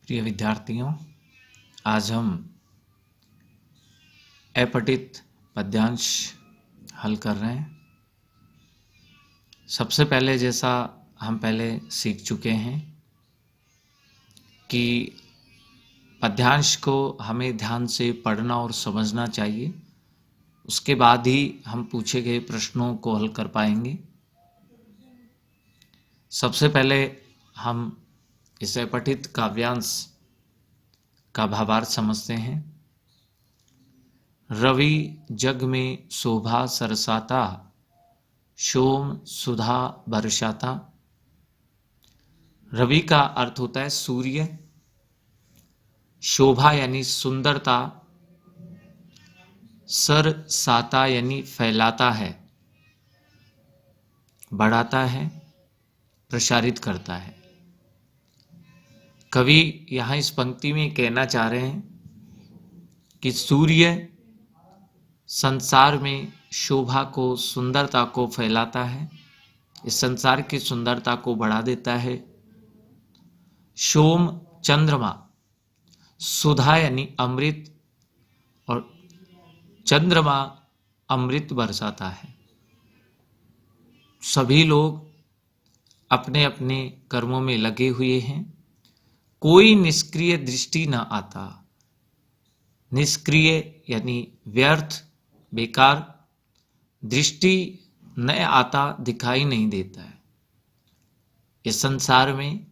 प्रिय विद्यार्थियों, आज हम अपठित पद्यांश हल कर रहे हैं। सबसे पहले जैसा हम पहले सीख चुके हैं कि पद्यांश को हमें ध्यान से पढ़ना और समझना चाहिए, उसके बाद ही हम पूछे गए प्रश्नों को हल कर पाएंगे। सबसे पहले हम इस अपठित काव्यांश का भावार्थ समझते हैं। रवि जग में शोभा सरसाता, सोम सुधा बरसाता। रवि का अर्थ होता है सूर्य, शोभा यानी सुंदरता, सरसाता यानी फैलाता है, बढ़ाता है, प्रसारित करता है। कवि यहाँ इस पंक्ति में कहना चाह रहे हैं कि सूर्य संसार में शोभा को, सुंदरता को फैलाता है, इस संसार की सुंदरता को बढ़ा देता है। सोम चंद्रमा, सुधा यानी अमृत, और चंद्रमा अमृत बरसाता है। सभी लोग अपने अपने कर्मों में लगे हुए हैं, कोई निष्क्रिय दृष्टि न आता। निष्क्रिय यानी व्यर्थ, बेकार, दृष्टि न आता, दिखाई नहीं देता है। इस संसार में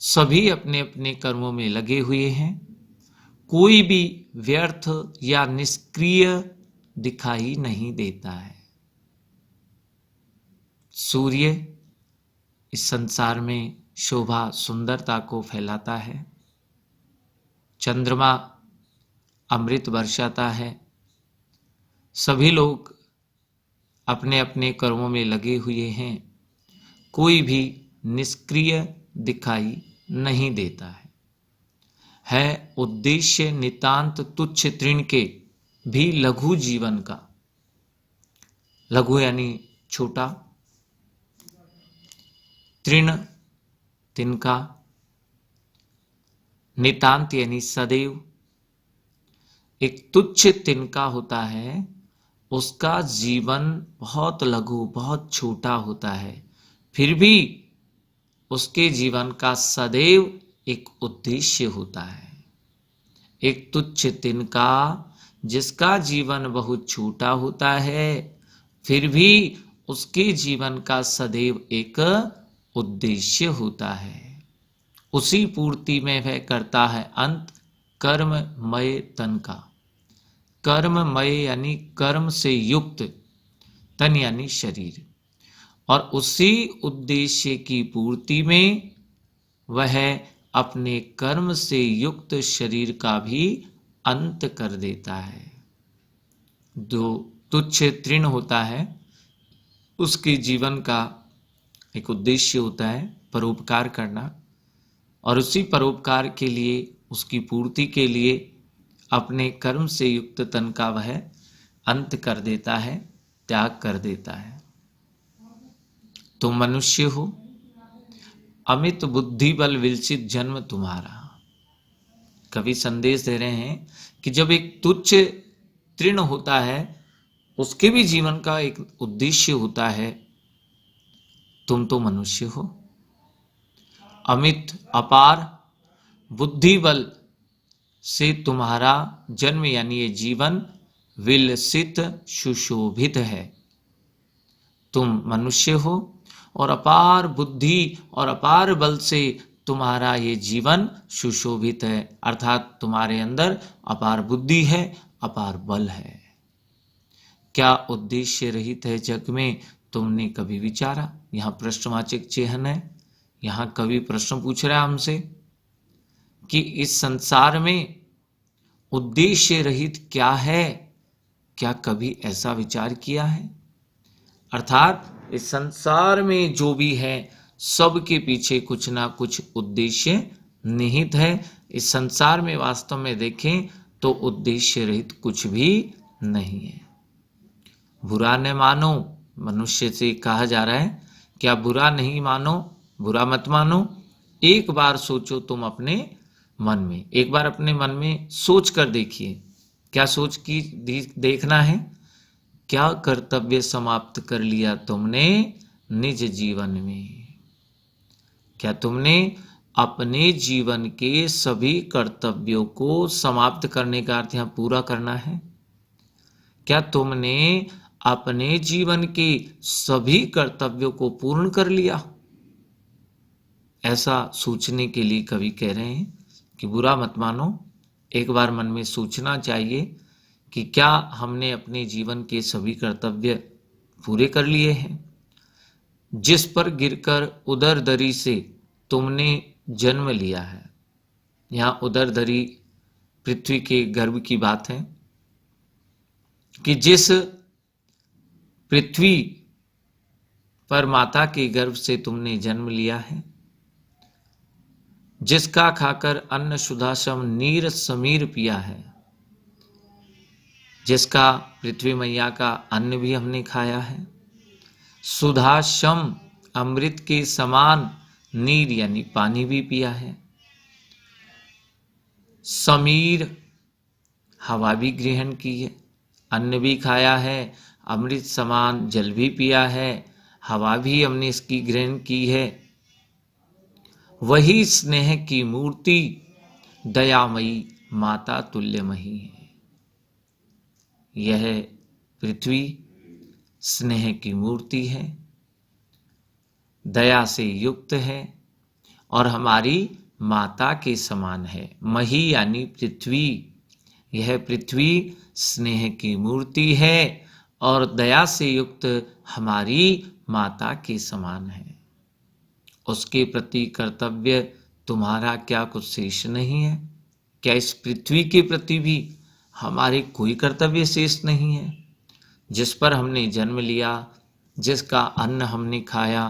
सभी अपने अपने कर्मों में लगे हुए हैं, कोई भी व्यर्थ या निष्क्रिय दिखाई नहीं देता है। सूर्य इस संसार में शोभा, सुंदरता को फैलाता है। चंद्रमा अमृत बरसाता है। सभी लोग अपने अपने कर्मों में लगे हुए हैं, कोई भी निष्क्रिय दिखाई नहीं देता है उद्देश्य नितांत तुच्छ तृण के भी लघु जीवन का। लघु यानी छोटा, तृण तिनका, नितांत यानी सदैव। एक तुच्छ तिनका होता है, उसका जीवन बहुत लघु, बहुत छोटा होता है, फिर भी उसके जीवन का सदैव एक उद्देश्य होता है। एक तुच्छ तिनका जिसका जीवन बहुत छोटा होता है, फिर भी उसके जीवन का सदैव एक उद्देश्य होता है। उसी पूर्ति में वह करता है अंत कर्ममय तन का। कर्ममय यानी कर्म से युक्त, तन यानी शरीर, और उसी उद्देश्य की पूर्ति में वह अपने कर्म से युक्त शरीर का भी अंत कर देता है। जो तुच्छ तृण होता है, उसके जीवन का एक उद्देश्य होता है परोपकार करना, और उसी परोपकार के लिए, उसकी पूर्ति के लिए अपने कर्म से युक्त तन का वह अंत कर देता है, त्याग कर देता है। तुम मनुष्य हो, अमित बुद्धि बल विलसित जन्म तुम्हारा। कवि संदेश दे रहे हैं कि जब एक तुच्छ तृण होता है, उसके भी जीवन का एक उद्देश्य होता है। तुम तो मनुष्य हो, अमित अपार बुद्धि बल से तुम्हारा जन्म यानी ये जीवन विलसित सुशोभित है। तुम मनुष्य हो और अपार बुद्धि और अपार बल से तुम्हारा ये जीवन सुशोभित है, अर्थात तुम्हारे अंदर अपार बुद्धि है, अपार बल है। क्या उद्देश्य रहित है जग में, तुमने कभी विचारा? यहाँ प्रश्नवाचक चिन्ह है। यहाँ कवि प्रश्न पूछ रहा है हमसे कि इस संसार में उद्देश्य रहित क्या है? क्या कभी ऐसा विचार किया है? अर्थात इस संसार में जो भी है, सबके पीछे कुछ ना कुछ उद्देश्य निहित है। इस संसार में वास्तव में देखें तो उद्देश्य रहित कुछ भी नहीं है। बुरा न मानो, मनुष्य से कहा जा रहा है कि आप बुरा नहीं मानो, बुरा मत मानो, एक बार सोचो तुम अपने मन में, एक बार अपने मन में सोच कर देखिए। क्या सोच की देखना है? क्या कर्तव्य समाप्त कर लिया तुमने निज जीवन में? क्या तुमने अपने जीवन के सभी कर्तव्यों को समाप्त करने का अर्थ यहाँ पूरा करना है? क्या तुमने अपने जीवन के सभी कर्तव्यों को पूर्ण कर लिया? ऐसा सोचने के लिए कवि कह रहे हैं कि बुरा मत मानो, एक बार मन में सोचना चाहिए कि क्या हमने अपने जीवन के सभी कर्तव्य पूरे कर लिए हैं। जिस पर गिरकर उदरदरी से तुमने जन्म लिया है, यहाँ उदरदरी पृथ्वी के गर्भ की बात है कि जिस पृथ्वी पर माता के गर्भ से तुमने जन्म लिया है, जिसका खाकर अन्न सुधासम नीर समीर पिया है, जिसका पृथ्वी मैया का अन्न भी हमने खाया है, सुधाशम अमृत के समान नीर यानी पानी भी पिया है, समीर हवा भी ग्रहण की है, अन्न भी खाया है, अमृत समान जल भी पिया है, हवा भी हमने इसकी ग्रहण की है। वही स्नेह की मूर्ति दयामयी माता तुल्यमयी है। यह पृथ्वी स्नेह की मूर्ति है, दया से युक्त है और हमारी माता के समान है। मही यानी पृथ्वी, यह पृथ्वी स्नेह की मूर्ति है और दया से युक्त हमारी माता के समान है। उसके प्रति कर्तव्य तुम्हारा क्या कुछ शेष नहीं है? क्या इस पृथ्वी के प्रति भी हमारे कोई कर्तव्य शेष नहीं है? जिस पर हमने जन्म लिया, जिसका अन्न हमने खाया,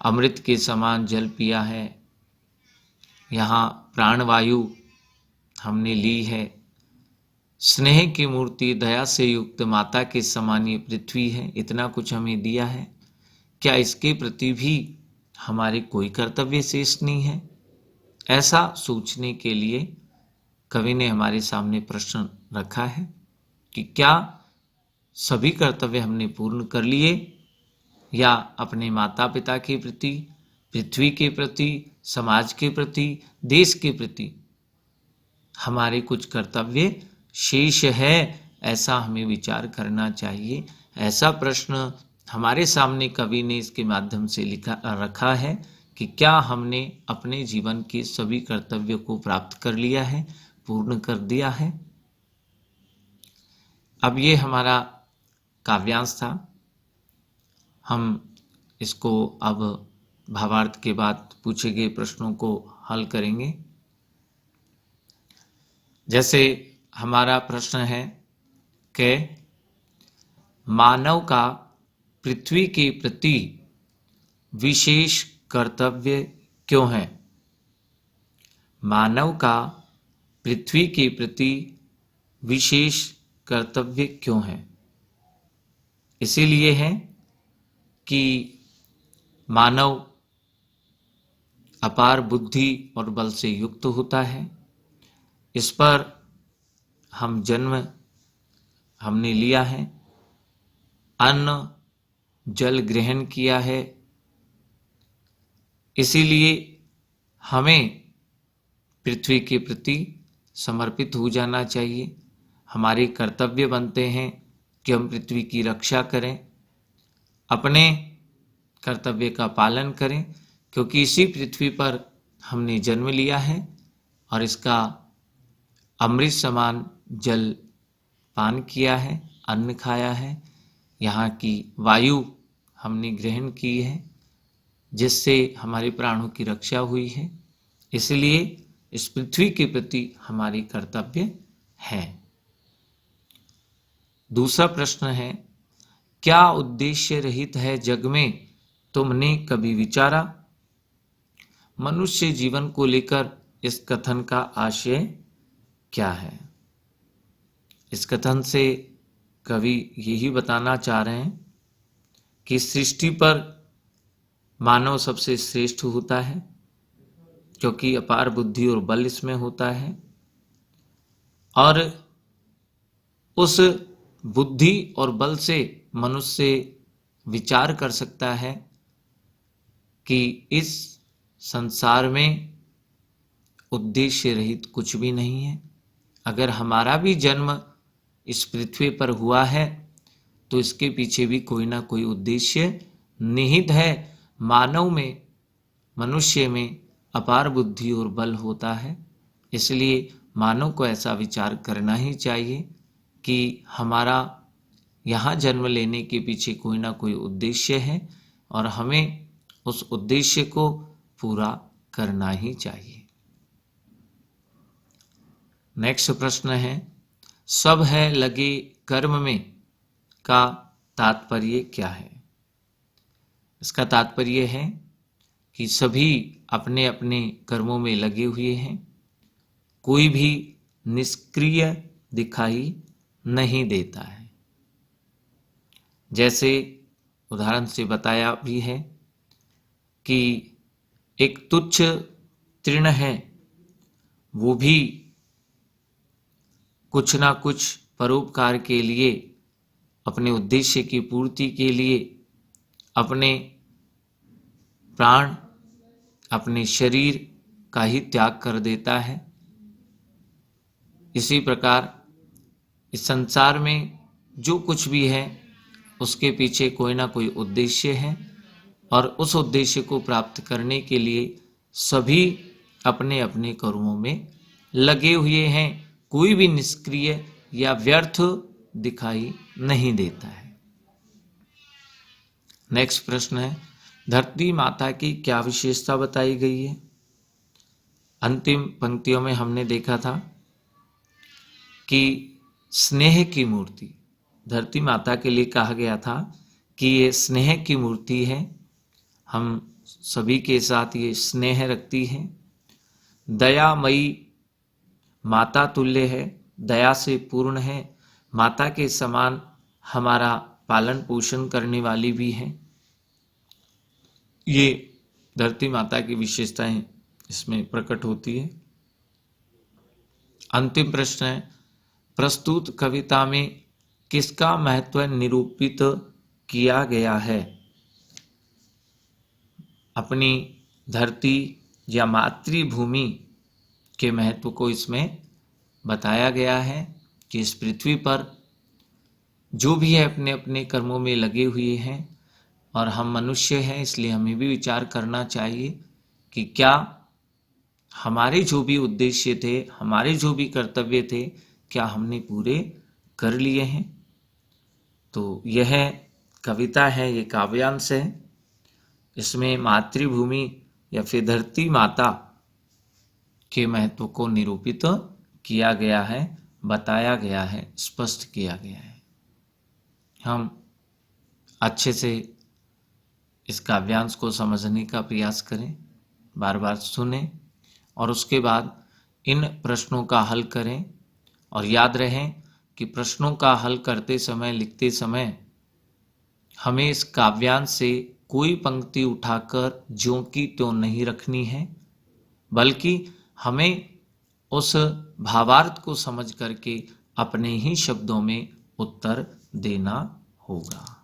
अमृत के समान जल पिया है, यहाँ प्राणवायु हमने ली है, स्नेह की मूर्ति दया से युक्त माता के समान ये पृथ्वी है, इतना कुछ हमें दिया है। क्या इसके प्रति भी हमारे कोई कर्तव्य शेष नहीं है? ऐसा सोचने के लिए कवि ने हमारे सामने प्रश्न रखा है कि क्या सभी कर्तव्य हमने पूर्ण कर लिए, या अपने माता पिता के प्रति, पृथ्वी के प्रति, समाज के प्रति, देश के प्रति हमारे कुछ कर्तव्य शेष है? ऐसा हमें विचार करना चाहिए। ऐसा प्रश्न हमारे सामने कवि ने इसके माध्यम से रखा है कि क्या हमने अपने जीवन के सभी कर्तव्यों को प्राप्त कर लिया है, पूर्ण कर दिया है। अब ये हमारा काव्यांश था, हम इसको अब भावार्थ के बाद पूछे गए प्रश्नों को हल करेंगे। जैसे हमारा प्रश्न है कि मानव का पृथ्वी के प्रति विशेष कर्तव्य क्यों है? मानव का पृथ्वी के प्रति विशेष कर्तव्य क्यों है? इसीलिए है कि मानव अपार बुद्धि और बल से युक्त होता है। इस पर हम जन्म हमने लिया है, अन्न जल ग्रहण किया है, इसीलिए हमें पृथ्वी के प्रति समर्पित हो जाना चाहिए। हमारे कर्तव्य बनते हैं कि हम पृथ्वी की रक्षा करें, अपने कर्तव्य का पालन करें, क्योंकि इसी पृथ्वी पर हमने जन्म लिया है और इसका अमृत समान जल पान किया है, अन्न खाया है, यहाँ की वायु हमने ग्रहण की है, जिससे हमारे प्राणों की रक्षा हुई है। इसलिए इस पृथ्वी के प्रति हमारी कर्तव्य है। दूसरा प्रश्न है, क्या उद्देश्य रहित है जग में, तुमने कभी विचारा? मनुष्य जीवन को लेकर इस कथन का आशय क्या है? इस कथन से कवि यही बताना चाह रहे हैं कि सृष्टि पर मानव सबसे श्रेष्ठ होता है क्योंकि अपार बुद्धि और बल इसमें होता है, और उस बुद्धि और बल से मनुष्य विचार कर सकता है कि इस संसार में उद्देश्य रहित कुछ भी नहीं है। अगर हमारा भी जन्म इस पृथ्वी पर हुआ है तो इसके पीछे भी कोई ना कोई उद्देश्य निहित है। मानव में, मनुष्य में अपार बुद्धि और बल होता है, इसलिए मानव को ऐसा विचार करना ही चाहिए कि हमारा यहाँ जन्म लेने के पीछे कोई ना कोई उद्देश्य है और हमें उस उद्देश्य को पूरा करना ही चाहिए। नेक्स्ट प्रश्न है, सब है लगे कर्म में का तात्पर्य क्या है? इसका तात्पर्य है कि सभी अपने अपने कर्मों में लगे हुए हैं, कोई भी निष्क्रिय दिखाई नहीं देता है। जैसे उदाहरण से बताया भी है कि एक तुच्छ तृण है, वो भी कुछ ना कुछ परोपकार के लिए, अपने उद्देश्य की पूर्ति के लिए अपने प्राण, अपने शरीर का ही त्याग कर देता है। इसी प्रकार इस संसार में जो कुछ भी है उसके पीछे कोई ना कोई उद्देश्य है, और उस उद्देश्य को प्राप्त करने के लिए सभी अपने अपने कर्मों में लगे हुए हैं। कोई भी निष्क्रिय या व्यर्थ दिखाई नहीं देता है। नेक्स्ट प्रश्न है, धरती माता की क्या विशेषता बताई गई है? अंतिम पंक्तियों में हमने देखा था कि स्नेह की मूर्ति, धरती माता के लिए कहा गया था कि ये स्नेह की मूर्ति है, हम सभी के साथ ये स्नेह रखती है। दयामयी माता तुल्य है, दया से पूर्ण है, माता के समान हमारा पालन पोषण करने वाली भी है। ये धरती माता की विशेषताएं इसमें प्रकट होती है। अंतिम प्रश्न है, प्रस्तुत कविता में किसका महत्व निरूपित किया गया है? अपनी धरती या मातृभूमि के महत्व को इसमें बताया गया है कि इस पृथ्वी पर जो भी है अपने अपने कर्मों में लगे हुए हैं, और हम मनुष्य हैं इसलिए हमें भी विचार करना चाहिए कि क्या हमारे जो भी उद्देश्य थे, हमारे जो भी कर्तव्य थे, क्या हमने पूरे कर लिए हैं। तो यह कविता है, ये काव्यांश है, इसमें मातृभूमि या फिर धरती माता के महत्व को निरूपित किया गया है, बताया गया है, स्पष्ट किया गया है। हम अच्छे से इस काव्यांश को समझने का प्रयास करें, बार बार सुनें और उसके बाद इन प्रश्नों का हल करें। और याद रहें कि प्रश्नों का हल करते समय, लिखते समय हमें इस काव्यांश से कोई पंक्ति उठाकर ज्यों की त्यों नहीं रखनी है, बल्कि हमें उस भावार्थ को समझ करके अपने ही शब्दों में उत्तर देना होगा।